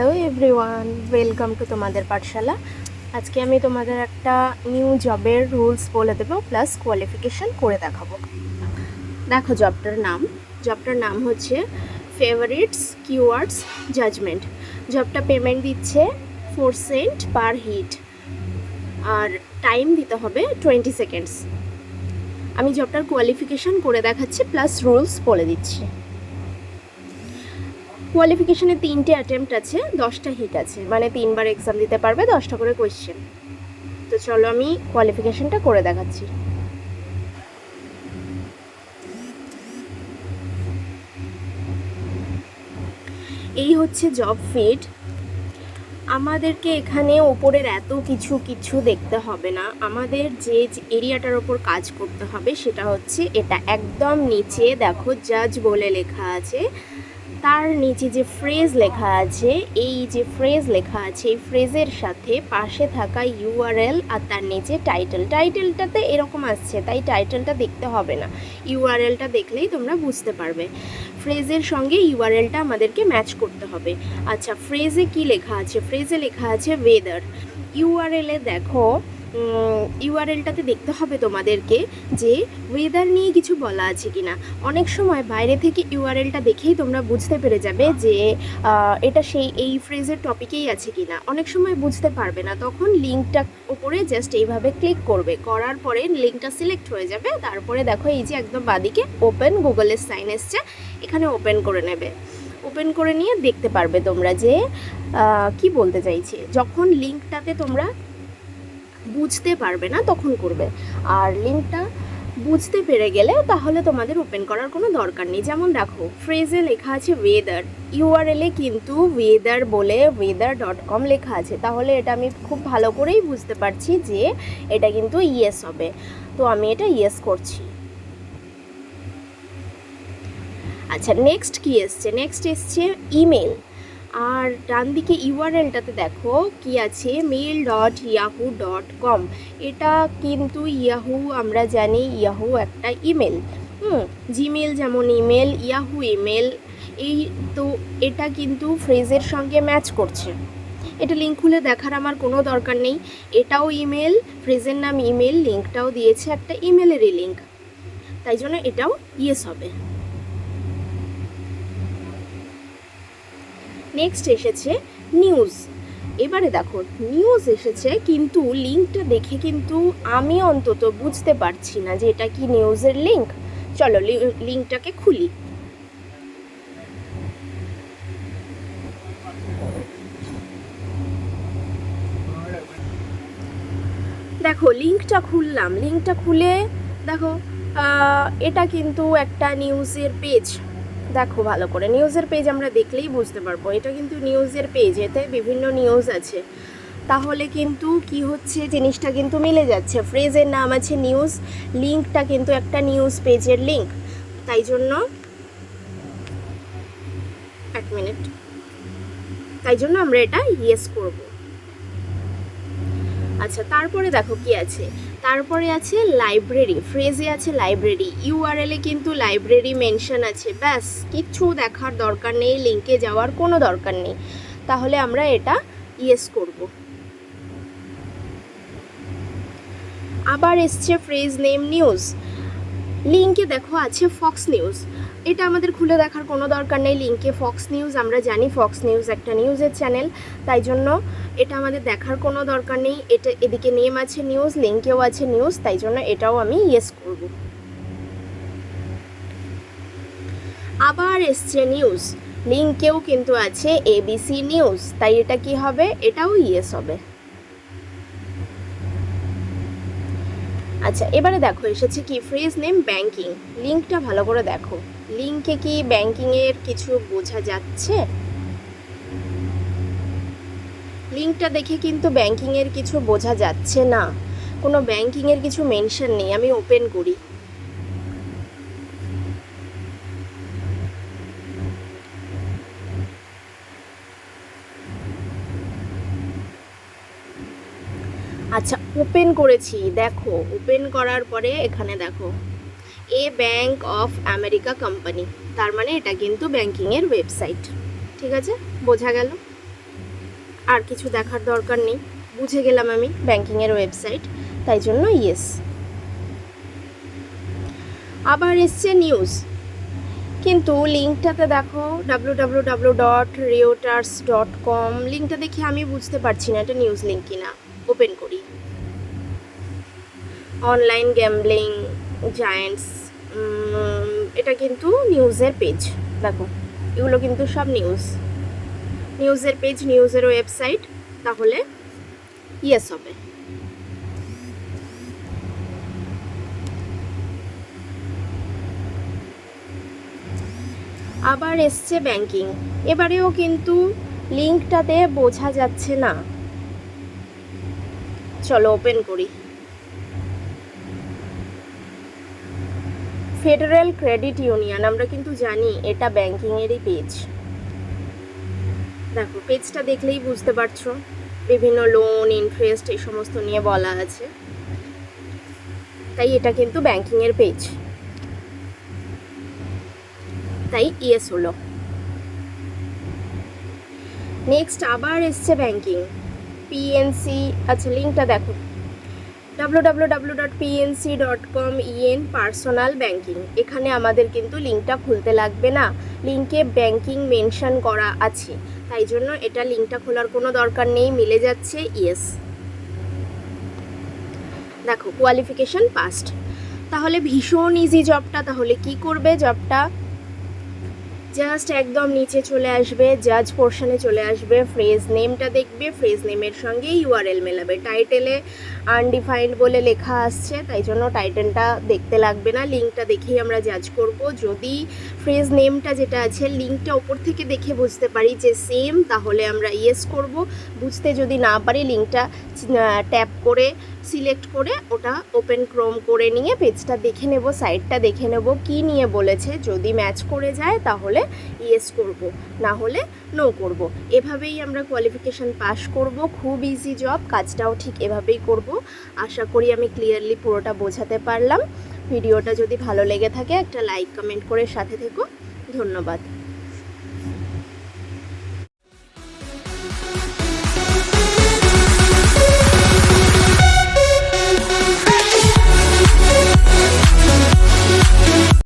Hello everyone, welcome to তোমাদের পাঠশালা। আজকে আমি তোমাদের একটা নিউ জবের রুলস বলে দেবো, প্লাস কোয়ালিফিকেশান করে দেখাবো। দেখো, জবটার নাম হচ্ছে ফেভারিটস কিওয়ার্ডস জাজমেন্ট। জবটা পেমেন্ট দিচ্ছে 4 সেন্ট পার হিট, আর টাইম দিতে হবে 20 সেকেন্ডস। আমি জবটার কোয়ালিফিকেশান করে দেখাচ্ছি, প্লাস রুলস বলে দিচ্ছি। কোয়ালিফিকেশানে 3টে অ্যাটেম্প্ট আছে, 10টা হিট আছে, মানে 3বার এক্সাম দিতে পারবে, 10টা করে কোয়েশ্চেন। তো চলো আমি কোয়ালিফিকেশানটা করে দেখাচ্ছি। এই হচ্ছে জব ফিড। আমাদেরকে এখানে ওপরের এত কিছু দেখতে হবে না। আমাদের যে এরিয়াটার ওপর কাজ করতে হবে সেটা হচ্ছে এটা। একদম নিচে দেখো জাজ বলে লেখা আছে, তার নিচে যে ফ্রেজ লেখা আছে, এই যে ফ্রেজ লেখা আছে, এই ফ্রেজের সাথে পাশে থাকা ইউআরএল আর তার নিচে টাইটেলটাতে এরকম আসছে, তাই টাইটেলটা দেখতে হবে না, ইউআরএলটা দেখলেই তোমরা বুঝতে পারবে। ফ্রেজের সঙ্গে ইউআরএলটা আমাদেরকে ম্যাচ করতে হবে। আচ্ছা, ফ্রেজে কি লেখা আছে? ফ্রেজে লেখা আছে ওয়েদার। ইউআরএলে দেখো, ইউআরএলটাতে দেখতে হবে তোমাদেরকে যে ওয়েদার নিয়ে কিছু বলা আছে কিনা। অনেক সময় বাইরে থেকে ইউআরএলটা দেখেই তোমরা বুঝতে পেরে যাবে যে এটা এই ফ্রেজের টপিকেই আছে কিনা। অনেক সময় বুঝতে পারবে না, তখন লিঙ্কটা উপরে জাস্ট এইভাবে ক্লিক করবে, করার পরে লিঙ্কটা সিলেক্ট হয়ে যাবে। তারপরে দেখো এই যে একদম বাদিকে ওপেন গুগলের সাইন এসছে, এখানে ওপেন করে নেবে। ওপেন করে নিয়ে দেখতে পারবে তোমরা যে কি বলতে চাইছে। যখন লিঙ্কটাতে তোমরা বুঝতে পারবে না তখন করবে, আর লিঙ্কটা বুঝতে পেরে গেলে তাহলে তোমাদের ওপেন করার কোনো দরকার নেই। যেমন দেখো, ফ্রেজে লেখা আছে ওয়েদার, ইউআরএলে কিন্তু ওয়েদার বলে weather.com লেখা আছে, তাহলে এটা আমি খুব ভালো করেই বুঝতে পারছি যে এটা কিন্তু ইয়েস হবে। তো আমি এটা ইয়েস করছি। আচ্ছা, নেক্সট কি এসছে? নেক্সট এসছে ইমেল। আর ডান দিকে ইউআরএলটাতে দেখো কি আছে, mail.yahoo.com। এটা কিন্তু ইয়াহু, আমরা জানি ইয়াহু একটা ইমেল। জিমেল যেমন ইমেল, ইয়াহু ইমেল। এই তো এটা কিন্তু ফ্রেজের সঙ্গে ম্যাচ করছে। এটা লিঙ্ক খুলে দেখার আমার কোনো দরকার নেই। এটাও ইমেল, ফ্রেজের নাম ইমেল, লিঙ্কটাও দিয়েছে একটা ইমেলেরই লিঙ্ক, তাই জন্য এটাও ইয়েস হবে। নেক্সট এসেছে নিউজ। এবারে দেখো, নিউজ এসেছে, কিন্তু লিঙ্কটা দেখে কিন্তু আমি অন্তত বুঝতে পারছি না যে এটা কি নিউজের লিঙ্ক। চলো লিঙ্কটাকে খুলি। দেখো লিঙ্কটা খুললাম, লিঙ্কটা খুলে দেখো এটা কিন্তু একটা নিউজের পেজ। দেখো ভালো করে, নিউজের পেজ আমরা দেখলেই বুঝতে পারবো এটা কিন্তু নিউজের পেজ, এতে বিভিন্ন নিউজ আছে। তাহলে কিন্তু কি হচ্ছে, জিনিসটা কিন্তু মিলে যাচ্ছে। ফ্রেজের নাম আছে নিউজ, লিঙ্কটা কিন্তু একটা নিউজ পেজের লিঙ্ক, তাই জন্য এক মিনিট, তাই জন্য আমরা এটা ইয়েস করব। আচ্ছা, তারপরে দেখো কি আছে, তারপরে আছে লাইব্রেরি। ফ্রেজে আছে লাইব্রেরি, ইউআরএলে কিন্তু লাইব্রেরি মেনশন আছে। ব্যাস, কিচ্ছু দেখার দরকার নেই, লিঙ্কে যাওয়ার কোনো দরকার নেই। তাহলে আমরা এটা ইয়েস করব। আবার এসছে ফ্রেজ নেম নিউজ। লিঙ্কে দেখো আছে ফক্স নিউজ, এটা আমাদের খুলে দেখার কোনো দরকার নেই। লিঙ্কে ফক্স নিউজ, আমরা জানি ফক্স নিউজ একটা নিউজের চ্যানেল, তাই জন্য এটা আমাদের দেখার কোনো দরকার নেই। এটা এদিকে নেম আছে নিউজ, লিঙ্কেও আছে নিউজ, তাই জন্য এটাও আমি ইয়েস করব। আবার এসছে নিউজ, লিঙ্কেও কিন্তু আছে এবিসি নিউজ, তাই এটা কি হবে? এটাও ইয়েস হবে। আচ্ছা, এবারে দেখো এসেছে কি, ফ্রেজ নেম ব্যাংকিং। লিঙ্কটা ভালো করে দেখো, লিঙ্কে কি ব্যাংকিংয়ের কিছু বোঝা যাচ্ছে? লিঙ্কটা দেখে কিন্তু ব্যাংকিংয়ের কিছু বোঝা যাচ্ছে না, কোনো ব্যাংকিংয়ের কিছু মেনশন নেই। আমি ওপেন করি। আচ্ছা, ওপেন করেছি, দেখো ওপেন করার পরে এখানে দেখো এ ব্যাংক অফ আমেরিকা কোম্পানি, তার মানে এটা কিন্তু ব্যাংকিংয়ের ওয়েবসাইট। ঠিক আছে, বোঝা গেল? আর কিছু দেখার দরকার নেই, বুঝে গেলাম আমি ব্যাংকিংয়ের ওয়েবসাইট, তাই জন্য ইয়েস। আবার এসছে নিউজ, কিন্তু লিঙ্কটাতে দেখো www.reuters.com, লিঙ্কটা দেখে আমি বুঝতে পারছি না এটা নিউজ লিঙ্ক কিনা। ওপেন করি, অনলাইন গ্যাম্বলিং জায়ান্টস, এটা কিন্তু নিউজের পেজ। দেখো এগুলো কিন্তু সব নিউজের পেজ, নিউজের ওয়েবসাইট, তাহলে ইয়েস হবে। আবার এসছে ব্যাংকিং, এবারেও কিন্তু লিঙ্কটাতে বোঝা যাচ্ছে না। চলো ওপেন করি, ফেডারেল ক্রেডিট ইউনিয়ন, আমরা কিন্তু জানি এটা ব্যাংকিংয়েরই পেজ। দেখো পেজটা দেখলেই বুঝতে পারছো, বিভিন্ন লোন, ইন্টারেস্ট এই সমস্ত নিয়ে বলা আছে, তাই এটা কিন্তু ব্যাংকিংয়ের পেজ, তাই ইয়েস হলো। নেক্সট আবার এসছে ব্যাংকিং, পিএনসি, আচ্ছা লিঙ্কটা দেখো www.pnc.com পার্সোনাল ব্যাংকিং, এখানে আমাদের কিন্তু লিঙ্কটা খুলতে লাগবে না, লিঙ্কে ব্যাংকিং মেনশন করা আছে, তাই জন্য এটা লিঙ্কটা খোলার কোনো দরকার নেই, মিলে যাচ্ছে ইয়েস। দেখো কোয়ালিফিকেশন পাস্ট, তাহলে ভীষণ ইজি জবটা। তাহলে কি করবে জবটা, জাস্ট একদম নিচে চলে আসবে, জাজ পোর্শনে চলে আসবে, ফ্রেজ নেমটা দেখবে, ফ্রেজ নেমের সঙ্গে ইউআরএল মেলাবে। টাইটেলে আনডিফাইন্ড বলে লেখা আসছে, তাই জন্য টাইটেলটা দেখতে লাগবে না, লিঙ্কটা দেখেই আমরা জাজ করব। যদি ফ্রেজ নেমটা যেটা আছে লিঙ্কটা ওপর থেকে দেখে বুঝতে পারি যে সেম, তাহলে আমরা ইয়েস করব। বুঝতে যদি না পারি লিঙ্কটা ট্যাপ করে সিলেক্ট করে ওটা ওপেন ক্রোম করে নিয়ে পেজটা দেখে নেব, সাইটটা দেখে নেব কি নিয়ে বলেছে, যদি ম্যাচ করে যায় তাহলে ইয়েস করব, না হলে নো করব। এভাবেই আমরা কোয়ালিফিকেশান পাস করব, খুব ইজি জব, কাজটাও ঠিক এভাবেই করব। আশা করি আমি ক্লিয়ারলি পুরোটা বোঝাতে পারলাম। ভিডিওটা যদি ভালো লেগে থাকে একটা লাইক কমেন্ট করে সাথে থেকো, ধন্যবাদ।